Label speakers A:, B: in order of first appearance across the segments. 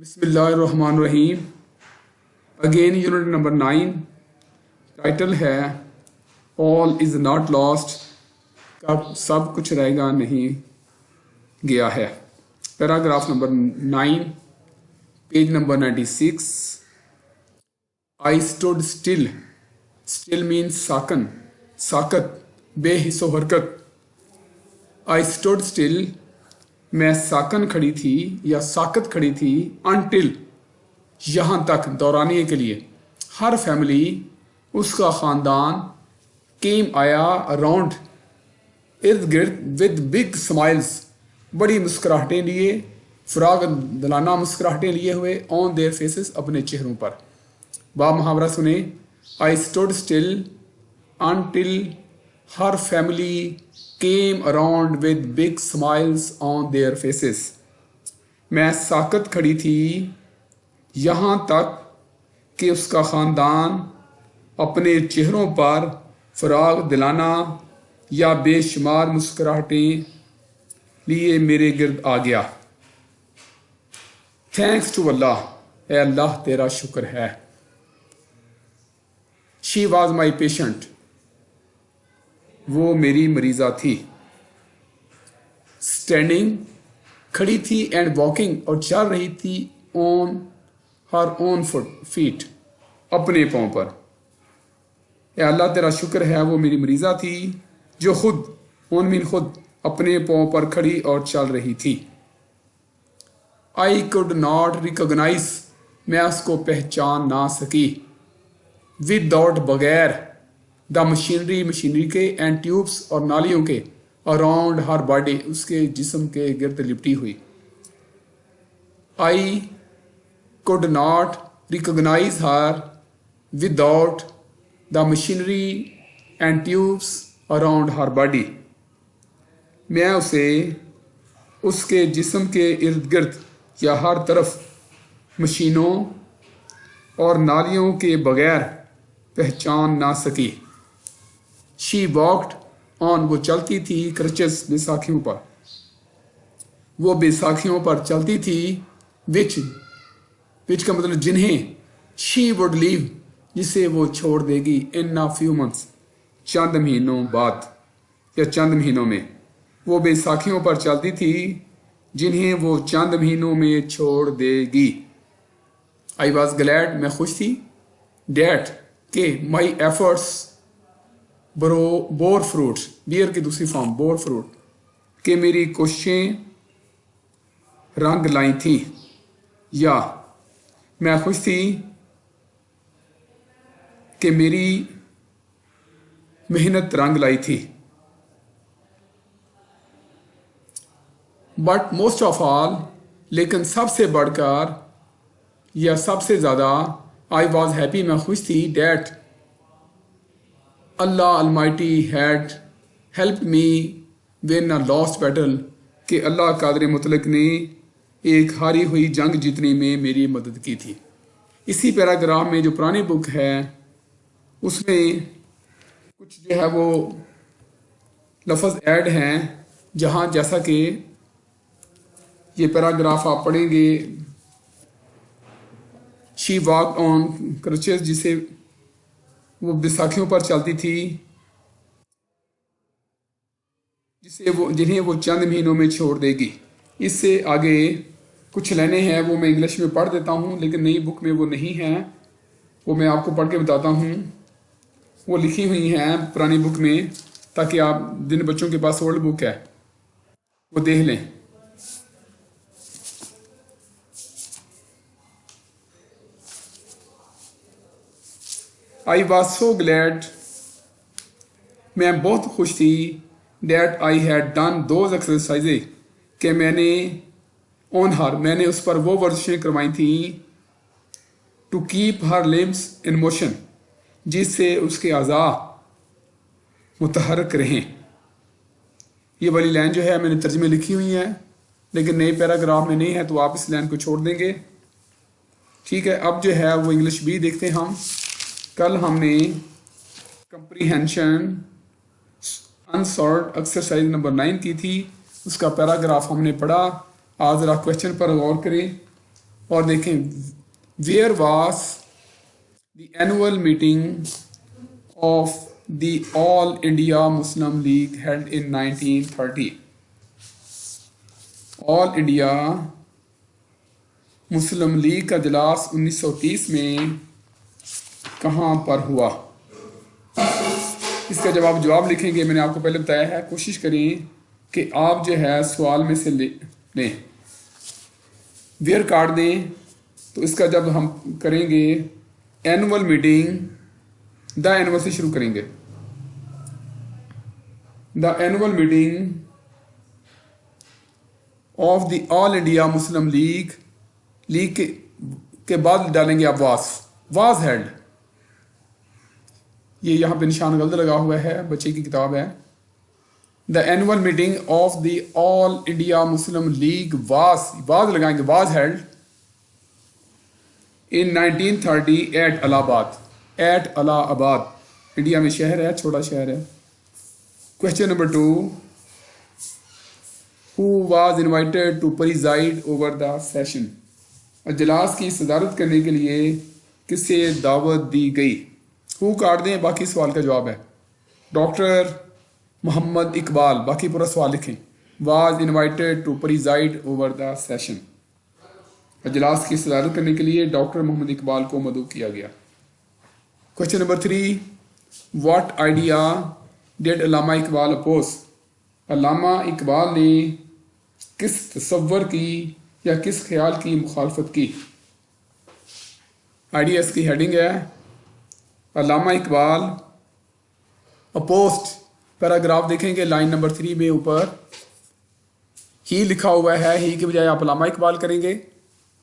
A: बिस्मिल्लाहिर्रहमानिर्रहीम। Again unit number 9। Title है all is not lost. कब सब कुछ रहेगा नहीं गया है। Paragraph number 9, page number 96। I stood still. Still means साकन, साकत, बेहिस्सो हरकत। आई स्टूड स्टिल, मैं साकन खड़ी थी या साकत खड़ी थी। अनटिल, यहाँ तक, दौरानिए के लिए। हर फैमिली, उसका ख़ानदान, केम आया, अराउंड, इर्द गिर्द, विद बिग स्माइल्स, बड़ी मुस्कुराहटें लिए, फराग दिलाना मुस्कुराहटें लिए हुए, ऑन देयर फेसेस, अपने चेहरों पर। बा मुहावरा सुने। आई stood still until her family came around with big smiles on their faces. मैं साकत खड़ी थी यहाँ तक कि उसका ख़ानदान अपने चेहरों पर फराग दिलाना या बेशुमार मुस्कुराहटें लिए मेरे गिर्द आ गया। थैंक्स टू अल्लाह, ए अल्लाह तेरा शुक्र है। शी वॉज माई पेशेंट, वो मेरी मरीज़ा थी। स्टैंडिंग, खड़ी थी, एंड वॉकिंग, और चल रही थी, ऑन हर ओन फीट, अपने पाँव पर। या अल्लाह तेरा शुक्र है, वो मेरी मरीज़ा थी जो खुद, ऑन मीन खुद, अपने पाँव पर खड़ी और चल रही थी। आई कुड नॉट रिकॉग्नाइज, मैं उसको पहचान ना सकी। विदाउट, बगैर, द मशीनरी, मशीनरी के, एंड ट्यूब्स, और नालियों के, अराउंड हर बॉडी, उसके जिस्म के गिर्द लिपटी हुई। I could not recognise her without the machinery and tubes around her body. मैं उसे उसके जिस्म के इर्द गिर्द या हर तरफ मशीनों और नालियों के बगैर पहचान ना सकी। शी वॉक्ड ऑन, वो चलती थी, क्रचेस, बैसाखियों पर, वो बैसाखियों पर चलती थी। विच का मतलब जिन्हें, शी वुड लीव, जिसे वो छोड़ देगी, इन अ फ्यू मंथ्स, चंद महीनों बाद या चंद महीनों में। वो बैसाखियों पर चलती थी जिन्हें वो चंद महीनों में छोड़ देगी। आई वॉज ग्लैड, मैं खुश थी। डैट, के, my efforts bore fruits, bear की दूसरी फॉर्म बोर फ्रूट, के मेरी कोशिशें रंग लाई थी। या मैं खुश थी कि मेरी मेहनत रंग लाई थी। बट मोस्ट ऑफ ऑल, लेकिन सबसे बढ़कर या सबसे ज़्यादा, आई वॉज हैप्पी, मैं खुश थी। That, Allah Almighty had help me win a lost battle, कि अल्लाह कादिर मुतलक ने एक हारी हुई जंग जीतने में मेरी मदद की थी। इसी पैराग्राफ में जो पुरानी बुक है उसमें कुछ जो है वो लफ्ज़ ऐड हैं, जहाँ जैसा कि ये पैराग्राफ आप पढ़ेंगे। शी वॉक ऑन क्रचेस, जिसे वो बैसाखियों पर चलती थी, जिन्हें वो चंद महीनों में छोड़ देगी। इससे आगे कुछ लाइनें हैं, वो मैं इंग्लिश में पढ़ देता हूँ, लेकिन नई बुक में वो नहीं है, वो मैं आपको पढ़ के बताता हूँ। वो लिखी हुई हैं पुरानी बुक में, ताकि आप, जिन बच्चों के पास ओल्ड बुक है, वो देख लें। आई वॉज सो ग्लैड, मैं बहुत खुश थी। That I had done those exercises, कि मैंने, ऑन हर, मैंने उस पर वो वर्जिशें करवाई थी। To keep her limbs in motion, जिससे उसके अज़ा मुतहरक रहें। ये वाली लाइन जो है मैंने तर्जुमे लिखी हुई है, लेकिन नए पैराग्राफ में नहीं है, तो आप इस लाइन को छोड़ देंगे। ठीक है, अब जो है वो इंग्लिश भी देखते हैं हम। कल हमने कंप्रीहेंशन अनसॉल्व्ड एक्सरसाइज नंबर 9 की थी, उसका पैराग्राफ हमने पढ़ा। आज ज़रा क्वेश्चन पर गौर करें। और देखें, where was the annual meeting of the all India Muslim League held in 1930। All India Muslim League का इजलास 1930 में कहाँ पर हुआ? इसका जवाब लिखेंगे। मैंने आपको पहले बताया है, कोशिश करें कि आप जो है सवाल में से लें, वेयर काट दें। तो इसका जब हम करेंगे एनुअल मीटिंग, द एनुअल से शुरू करेंगे। The annual meeting of the all India Muslim league, league के बाद डालेंगे आप वाज हेल्ड। ये यहाँ पे निशान गलत लगा हुआ है, बच्चे की किताब है। The annual meeting of the all India Muslim League was लगाएंगे, was held in 1930 at Allahabad. At Allahabad India में शहर है, छोटा शहर है। Question number 2, who was invited to preside over the session? इजलास की सदारत करने के लिए किसे दावत दी गई? हु काट दें, बाकी सवाल का जवाब है डॉक्टर मोहम्मद इकबाल। बाकी पूरा सवाल लिखें। Was invited to preside over the session. इजलास की सदारत करने के लिए डॉक्टर मोहम्मद इकबाल को मदऊ किया गया। Question number 3, what idea did Allama Iqbal oppose? Allama Iqbal ने किस तसव्वुर की या किस ख्याल की मुखालफत की? आइडियाज की हेडिंग है अल्लामा इकबाल अपोस्ट। पैराग्राफ देखेंगे लाइन नंबर 3 में ऊपर ही लिखा हुआ है, ही के बजाय आप अल्लामा इकबाल करेंगे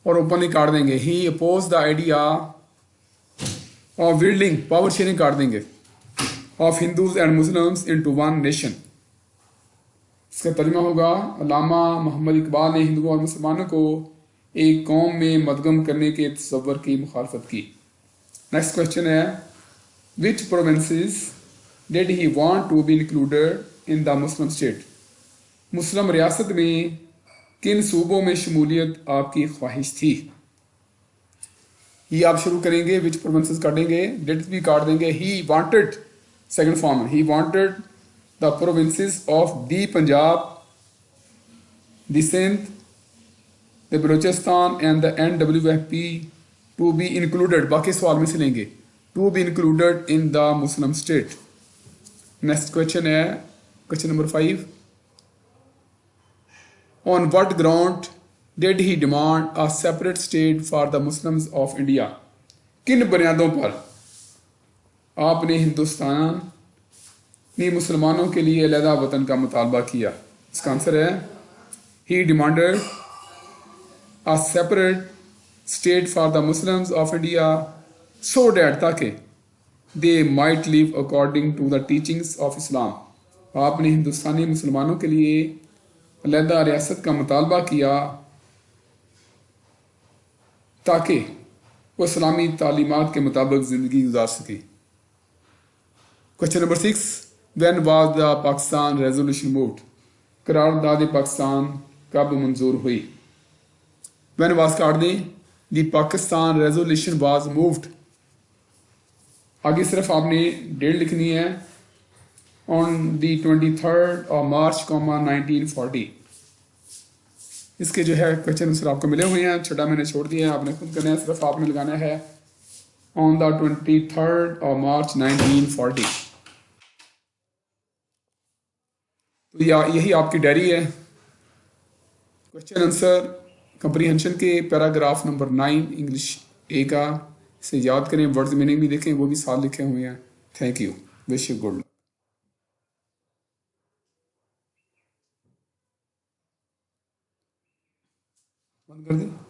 A: और ऊपर नहीं काट देंगे। He oppose the idea of building, power sharing काट देंगे, of Hindus and Muslims into one nation. इसका तर्जुमा होगा अल्लामा मोहम्मद इकबाल ने हिंदुओं और मुसलमानों को एक कौम में मदगम करने के तसव्वुर की मुखालफत की। नेक्स्ट क्वेश्चन है, which provinces did he want to be included in the Muslim state? Muslim रियासत में किन सूबों में शमूलियत आपकी ख्वाहिश थी? ये आप शुरू करेंगे, विच प्रोविंसेस काटेंगे, डिड भी काट देंगे। He wanted, second form, he wanted the provinces of the Punjab, the Sindh, the Balochistan and the NWFP to be included. बाकी सवाल में से लेंगे, to be included in the Muslim state. Next question है question number 5, on what ground did he demand a separate state for the Muslims of India? किन बुनियादों पर आपने हिंदुस्तान ने मुसलमानों के लिए अलहदा वतन का मुतालबा किया? इसका आंसर है he demanded a separate state for the Muslims of India so that, ताकि they might live according to the teachings of Islam. आपने हिंदुस्तानी मुसलमानों के लिए अलहदा रियासत का मुतालबा किया ताकि वो इस्लामी तालीमात के मुताबिक ज़िंदगी गुजार सके। Question number 6, when was the Pakistan resolution moved? करारदाद पाकिस्तान कब मंजूर हुई? व्हेन वाज काट दें, the Pakistan resolution was moved. आगे सिर्फ आपने डेट लिखनी है, on the 23rd of March 1940। इसके जो है क्वेश्चन आंसर आपको मिले हुए हैं, छठा मैंने छोड़ दिया है, आपने खुद करना है, सिर्फ आपने लगाना है on the 23rd of March 1940। तो यही आपकी डायरी है। क्वेश्चन आंसर कंप्रीहेंशन के पैराग्राफ नंबर 9 इंग्लिश ए का से याद करें, वर्ड्स मीनिंग भी देखें, वो भी साथ लिखे हुए हैं। Thank you, wish you good luck. बंद कर दें।